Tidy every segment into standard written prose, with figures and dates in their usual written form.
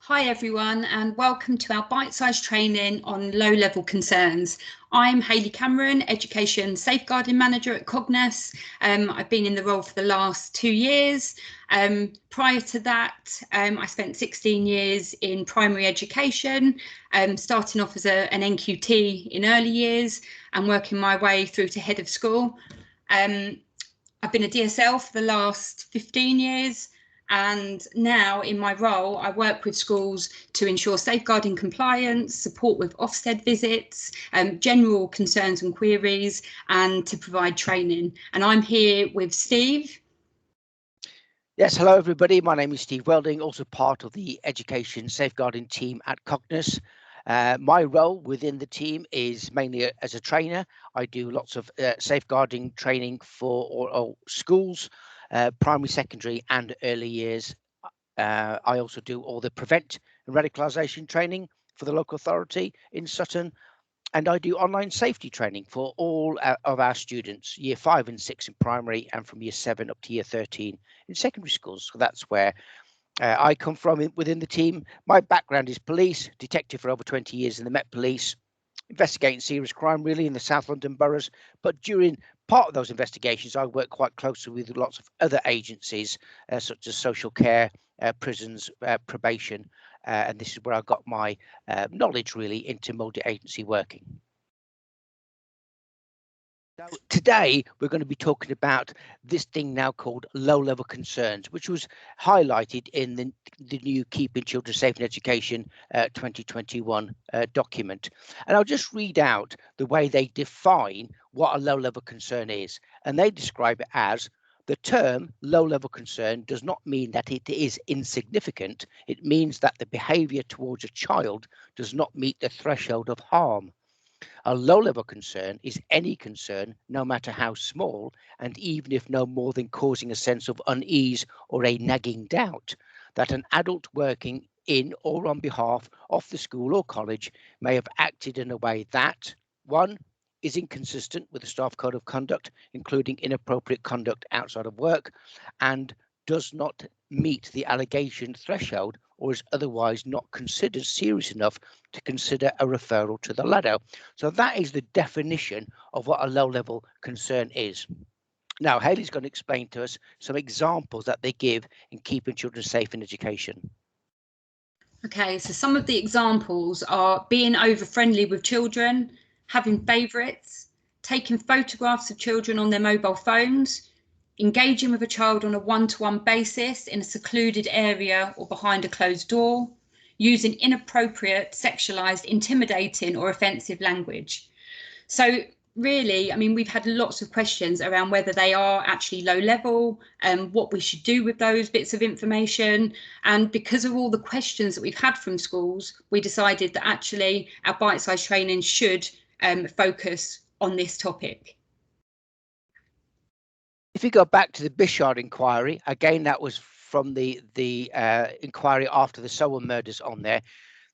Hi everyone, and welcome to our bite-sized training on low-level concerns. I'm Hayley Cameron, Education Safeguarding Manager at Cognos. I've been in the role for the last 2 years. Prior to that, I spent 16 years in primary education, starting off as an NQT in early years and working my way through to head of school. I've been a DSL for the last 15 years. And now in my role, I work with schools to ensure safeguarding compliance, support with Ofsted visits, general concerns and queries, and to provide training. And I'm here with Steve. Yes, hello everybody. My name is Steve Welding, also part of the Education Safeguarding team at Cognos. My role within the team is mainly as a trainer. I do lots of safeguarding training for all schools, primary, secondary and early years. I also do all the prevent and radicalisation training for the local authority in Sutton. And I do online safety training for all of our students, year 5 and 6 in primary and from year 7 up to year 13 in secondary schools. So that's where I come from within the team. My background is police, detective for over 20 years in the Met Police, investigating serious crime really in the South London boroughs. But during part of those investigations, I work quite closely with lots of other agencies such as social care, prisons, probation. And this is where I got my knowledge really into multi-agency working. So today we're going to be talking about this thing now called low-level concerns, which was highlighted in the new Keeping Children Safe in Education 2021 document. And I'll just read out the way they define what a low-level concern is. And they describe it as: the term low-level concern does not mean that it is insignificant. It means that the behaviour towards a child does not meet the threshold of harm. A low-level concern is any concern, no matter how small, and even if no more than causing a sense of unease or a nagging doubt, that an adult working in or on behalf of the school or college may have acted in a way that, 1, is inconsistent with the staff code of conduct, including inappropriate conduct outside of work, and does not meet the allegation threshold or is otherwise not considered serious enough to consider a referral to the ladder. So that is the definition of what a low-level concern is. Now, Hayley's going to explain to us some examples that they give in keeping children safe in education. Okay, so some of the examples are being over-friendly with children, having favourites, taking photographs of children on their mobile phones, engaging with a child on a one-to-one basis in a secluded area or behind a closed door, using inappropriate, sexualised, intimidating or offensive language. So really, I mean, we've had lots of questions around whether they are actually low level and what we should do with those bits of information. And because of all the questions that we've had from schools, we decided that actually our bite-sized training should focus on this topic. If you go back to the Bishard inquiry, again, that was from the inquiry after the Sower murders on there.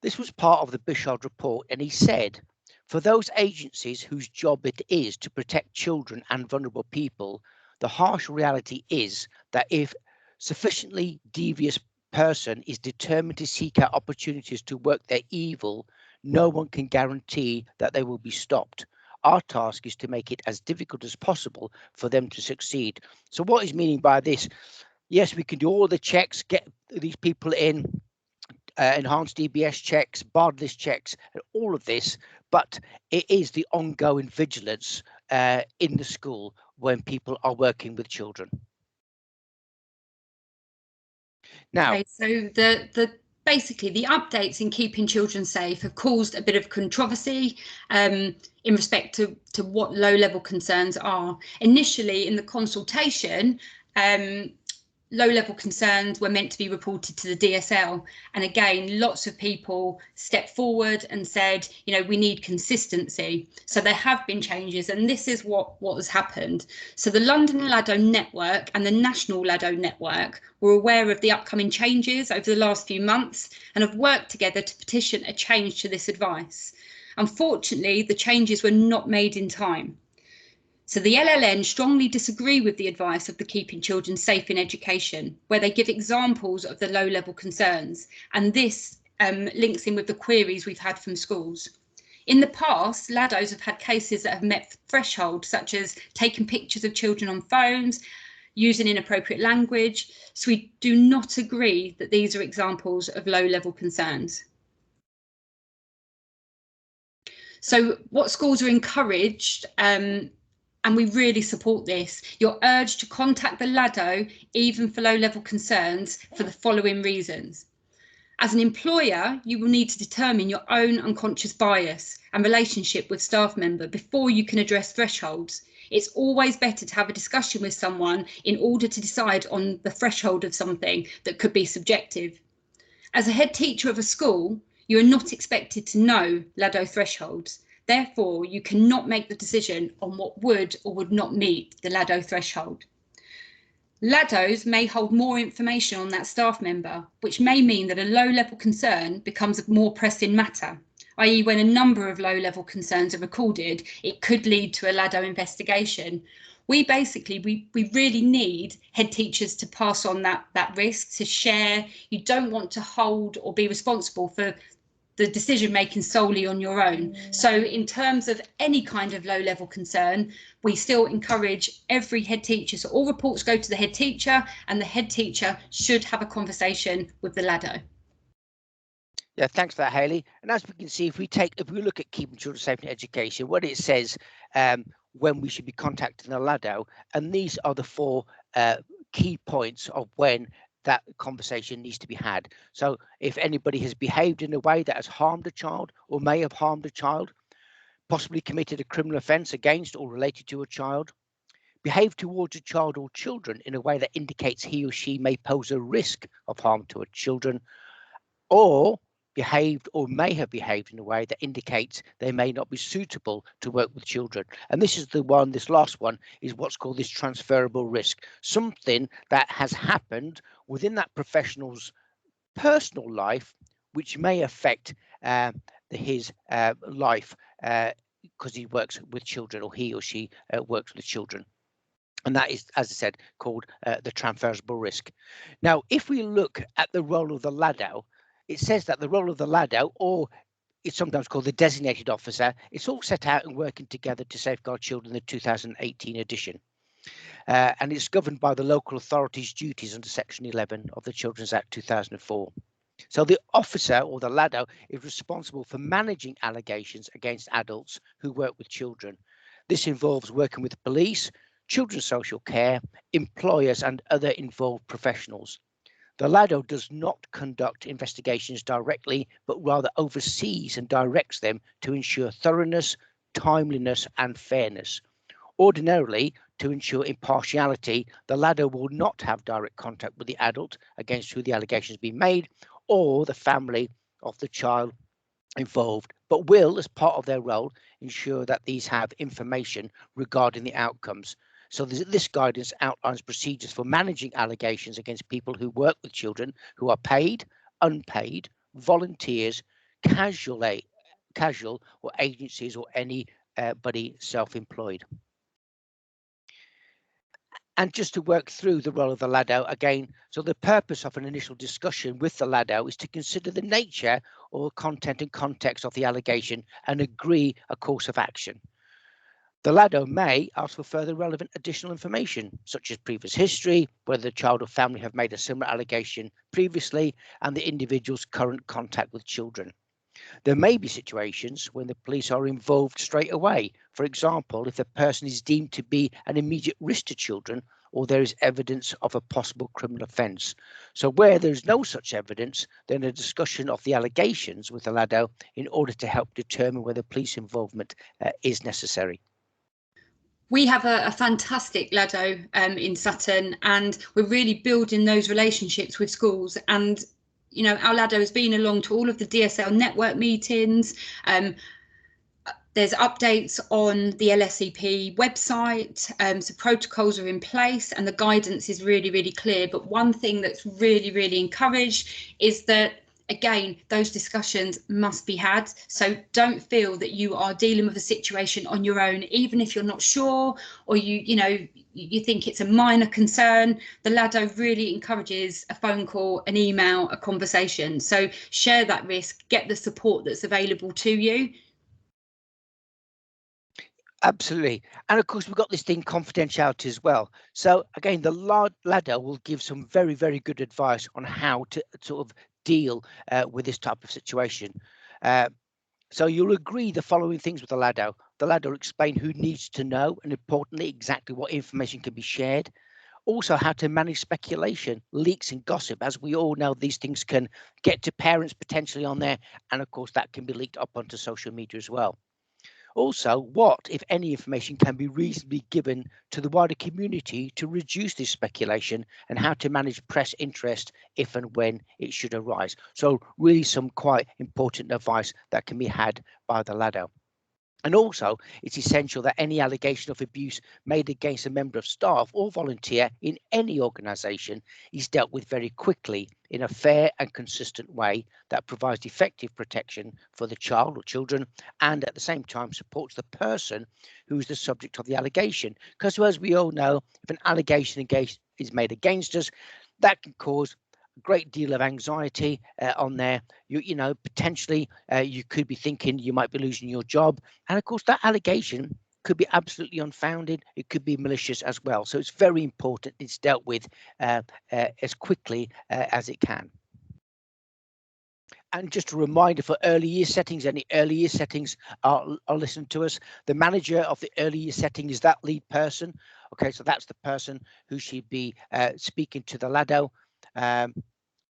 This was part of the Bishard report, and he said, for those agencies whose job it is to protect children and vulnerable people, the harsh reality is that if sufficiently devious person is determined to seek out opportunities to work their evil, no one can guarantee that they will be stopped. Our task is to make it as difficult as possible for them to succeed. So what is meaning by this? Yes, we can do all the checks, get these people in, enhanced DBS checks, barred list checks, and all of this, but it is the ongoing vigilance in the school when people are working with children. Now, okay, so basically the updates in keeping children safe have caused a bit of controversy in respect to what low-level concerns are. Initially in the consultation, low-level concerns were meant to be reported to the DSL. And again, lots of people stepped forward and said, you know, we need consistency. So there have been changes, and this is what has happened. So the London LADO network and the National LADO network were aware of the upcoming changes over the last few months and have worked together to petition a change to this advice. Unfortunately, the changes were not made in time. So the LLN strongly disagree with the advice of the Keeping Children Safe in Education, where they give examples of the low-level concerns, and this links in with the queries we've had from schools. In the past, LADOs have had cases that have met thresholds, such as taking pictures of children on phones, using inappropriate language. So we do not agree that these are examples of low-level concerns. So what schools are encouraged, and we really support this, you're urged to contact the LADO even for low-level concerns for the following reasons. As an employer, you will need to determine your own unconscious bias and relationship with staff member before you can address thresholds. It's always better to have a discussion with someone in order to decide on the threshold of something that could be subjective. As a head teacher of a school, you are not expected to know LADO thresholds. Therefore, you cannot make the decision on what would or would not meet the LADO threshold. LADOs may hold more information on that staff member, which may mean that a low-level concern becomes a more pressing matter, i.e. when a number of low-level concerns are recorded, it could lead to a LADO investigation. We really need head teachers to pass on that risk, to share. You don't want to hold or be responsible for the decision making solely on your own. So in terms of any kind of low level concern, we still encourage every head teacher, so all reports go to the head teacher, and the head teacher should have a conversation with the LADO. Yeah, thanks for that, Hayley. And as we can see, if we look at Keeping Children Safe in Education, what it says when we should be contacting the LADO, and these are the 4 key points of when that conversation needs to be had. So if anybody has behaved in a way that has harmed a child or may have harmed a child, possibly committed a criminal offence against or related to a child, behave towards a child or children in a way that indicates he or she may pose a risk of harm to a children, or behaved or may have behaved in a way that indicates they may not be suitable to work with children. And this is this last one is what's called this transferable risk, something that has happened within that professional's personal life, which may affect his life because he works with children, or he or she works with children. And that is, as I said, called the transferable risk. Now, if we look at the role of the LADO, it says that the role of the LADO, or it's sometimes called the designated officer, it's all set out in Working Together to Safeguard Children, the 2018 edition. And it's governed by the local authority's duties under Section 11 of the Children's Act 2004. So the officer, or the LADO, is responsible for managing allegations against adults who work with children. This involves working with police, children's social care, employers and other involved professionals. The LADO does not conduct investigations directly, but rather oversees and directs them to ensure thoroughness, timeliness and fairness. Ordinarily, to ensure impartiality, the LADO will not have direct contact with the adult against who the allegation has been made, or the family of the child involved, but will, as part of their role, ensure that these have information regarding the outcomes. So this guidance outlines procedures for managing allegations against people who work with children who are paid, unpaid, volunteers, casual or agencies, or anybody self-employed. And just to work through the role of the LADO again, so the purpose of an initial discussion with the LADO is to consider the nature or content and context of the allegation and agree a course of action. The LADO may ask for further relevant additional information, such as previous history, whether the child or family have made a similar allegation previously, and the individual's current contact with children. There may be situations when the police are involved straight away. For example, if the person is deemed to be an immediate risk to children, or there is evidence of a possible criminal offence. So where there is no such evidence, then a discussion of the allegations with the LADO in order to help determine whether police involvement is necessary. We have a fantastic LADO in Sutton, and we're really building those relationships with schools. And you know, our LADO has been along to all of the DSL network meetings. There's updates on the LSEP website, so protocols are in place and the guidance is really, really clear. But one thing that's really, really encouraged is that again, those discussions must be had. So don't feel that you are dealing with a situation on your own, even if you're not sure, or you think it's a minor concern. The Lado really encourages a phone call, an email, a conversation. So share that risk, get the support that's available to you. Absolutely. And of course, we've got this thing confidentiality as well. So again, the ladder will give some very, very good advice on how to sort of deal with this type of situation. So you'll agree the following things with the ladder. The ladder will explain who needs to know, and importantly, exactly what information can be shared. Also, how to manage speculation, leaks and gossip. As we all know, these things can get to parents potentially on there. And of course, that can be leaked up onto social media as well. Also, what, if any, information can be reasonably given to the wider community to reduce this speculation, and how to manage press interest if and when it should arise. So really some quite important advice that can be had by the ladder. And also, it's essential that any allegation of abuse made against a member of staff or volunteer in any organisation is dealt with very quickly in a fair and consistent way that provides effective protection for the child or children, and at the same time supports the person who is the subject of the allegation. Because as we all know, if an allegation is made against us, that can cause a great deal of anxiety on there. Potentially you could be thinking you might be losing your job. And of course, that allegation could be absolutely unfounded. It could be malicious as well. So it's very important it's dealt with as quickly as it can. And just a reminder for early year settings, any early year settings are listening to us. The manager of the early year setting is that lead person. Okay, so that's the person who should be speaking to the LADO.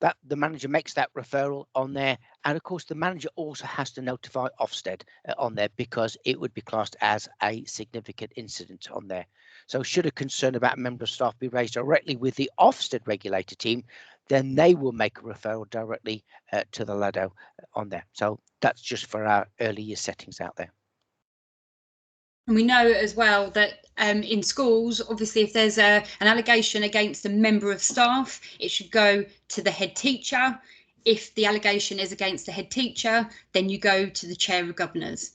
That the manager makes that referral on there, and of course the manager also has to notify Ofsted on there, because it would be classed as a significant incident on there. So should a concern about a member of staff be raised directly with the Ofsted regulator team, then they will make a referral directly to the LADO on there. So that's just for our early year settings out there. And we know as well that in schools, obviously, if there's an allegation against a member of staff, it should go to the head teacher. If the allegation is against the head teacher, then you go to the chair of governors.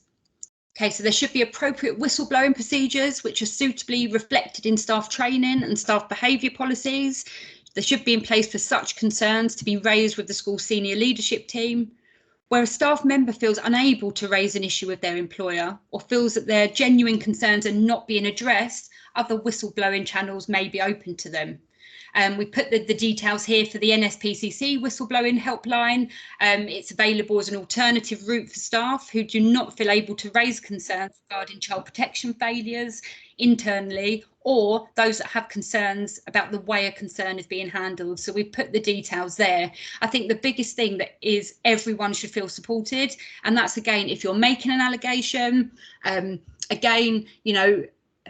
Okay, so there should be appropriate whistleblowing procedures which are suitably reflected in staff training and staff behaviour policies. They should be in place for such concerns to be raised with the school senior leadership team. Where a staff member feels unable to raise an issue with their employer, or feels that their genuine concerns are not being addressed, other whistleblowing channels may be open to them. We put the details here for the NSPCC whistleblowing helpline. It's available as an alternative route for staff who do not feel able to raise concerns regarding child protection failures internally, or those that have concerns about the way a concern is being handled. So we put the details there. I think the biggest thing that is everyone should feel supported, and that's again, if you're making an allegation, again,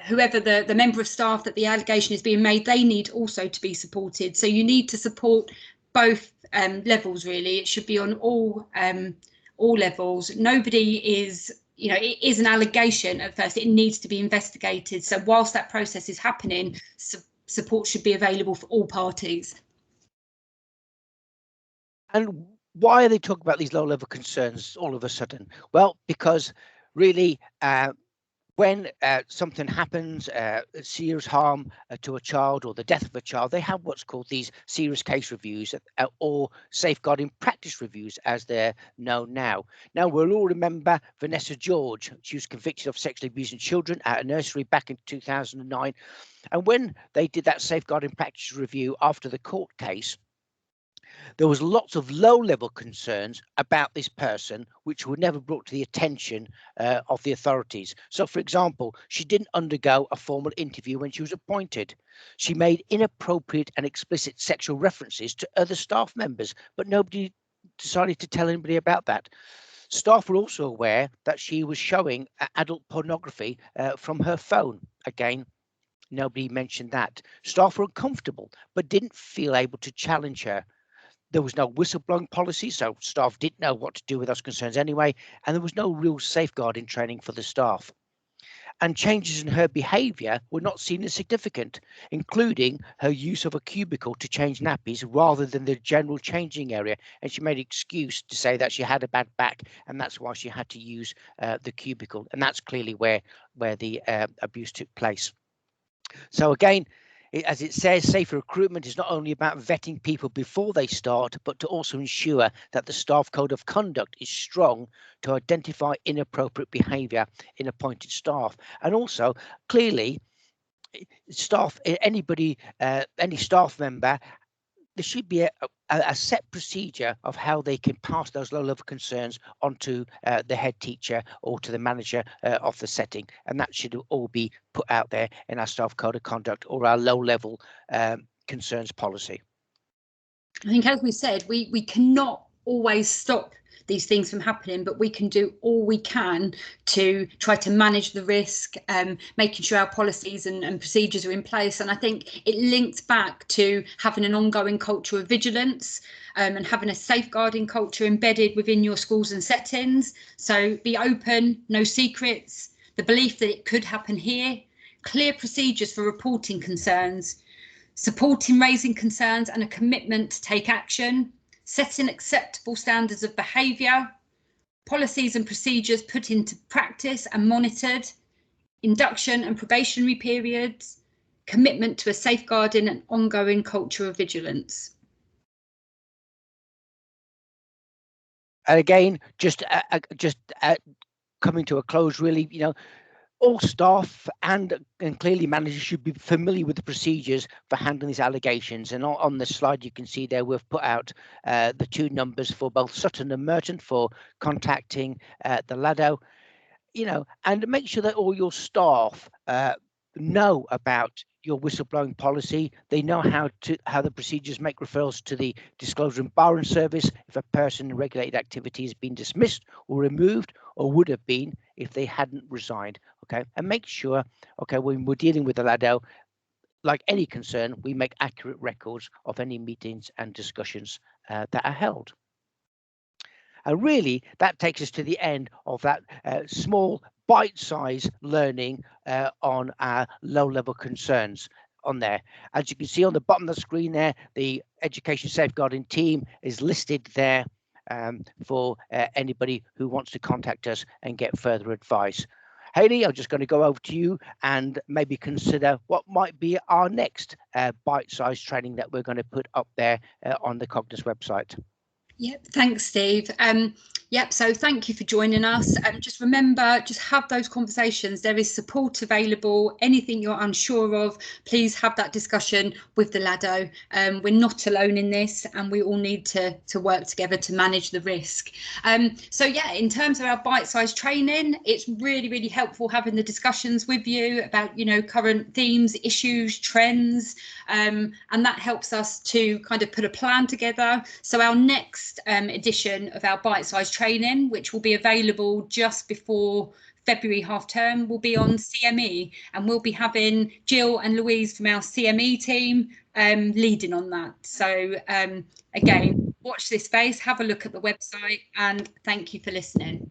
whoever the member of staff that the allegation is being made, they need also to be supported. So you need to support both levels, really. It should be on all levels. Nobody is, it is an allegation at first. It needs to be investigated. So whilst that process is happening, support should be available for all parties. And why are they talking about these low-level concerns all of a sudden? Well, because really, when something happens, serious harm to a child or the death of a child, they have what's called these serious case reviews or safeguarding practice reviews, as they're known now. Now, we'll all remember Vanessa George. She was convicted of sexually abusing children at a nursery back in 2009. And when they did that safeguarding practice review after the court case, there was lots of low-level concerns about this person which were never brought to the attention of the authorities. So, for example, she didn't undergo a formal interview when she was appointed. She made inappropriate and explicit sexual references to other staff members, but nobody decided to tell anybody about that. Staff were also aware that she was showing adult pornography from her phone. Again, nobody mentioned that. Staff were uncomfortable, but didn't feel able to challenge her. There was no whistleblowing policy, so staff didn't know what to do with those concerns anyway, and there was no real safeguarding training for the staff. and changes in her behaviour were not seen as significant, including her use of a cubicle to change nappies rather than the general changing area. And she made an excuse to say that she had a bad back, and that's why she had to use the cubicle. And that's clearly where the abuse took place. So again, as it says, safer recruitment is not only about vetting people before they start, but to also ensure that the staff code of conduct is strong to identify inappropriate behaviour in appointed staff. And also, clearly, staff, anybody, any staff member, there should be a set procedure of how they can pass those low-level concerns onto the head teacher or to the manager of the setting, and that should all be put out there in our staff code of conduct or our low-level concerns policy. I think, as we said, we cannot always stop these things from happening, but we can do all we can to try to manage the risk, making sure our policies and procedures are in place. And I think it links back to having an ongoing culture of vigilance and having a safeguarding culture embedded within your schools and settings. So be open, no secrets, the belief that it could happen here, clear procedures for reporting concerns, supporting raising concerns and a commitment to take action, setting acceptable standards of behaviour, policies and procedures put into practice and monitored, induction and probationary periods, commitment to a safeguarding and ongoing culture of vigilance. And again, just coming to a close, really, all staff and clearly managers should be familiar with the procedures for handling these allegations. And on the slide, you can see there we've put out the 2 numbers for both Sutton and Merton for contacting the LADO, and make sure that all your staff know about your whistleblowing policy. They know how the procedures make referrals to the disclosure and barring service if a person in regulated activity has been dismissed or removed, or would have been if they hadn't resigned. Okay, and make sure, okay, when we're dealing with the LADO, like any concern, we make accurate records of any meetings and discussions that are held. And really, that takes us to the end of that small bite-sized learning on our low-level concerns on there. As you can see on the bottom of the screen there, the education safeguarding team is listed there for anybody who wants to contact us and get further advice. Hayley, I'm just going to go over to you and maybe consider what might be our next bite-sized training that we're going to put up there on the Cognos website. Yep, thanks, Steve. Yep, so thank you for joining us. Just remember, just have those conversations. There is support available. Anything you're unsure of, please have that discussion with the LADO. We're not alone in this, and we all need to work together to manage the risk. So yeah, in terms of our bite-sized training, it's really, really helpful having the discussions with you about, current themes, issues, trends, and that helps us to kind of put a plan together. So our next edition of our bite-sized training, which will be available just before February half term, will be on CME, and we'll be having Jill and Louise from our CME team leading on that. So again, watch this space, have a look at the website, and thank you for listening.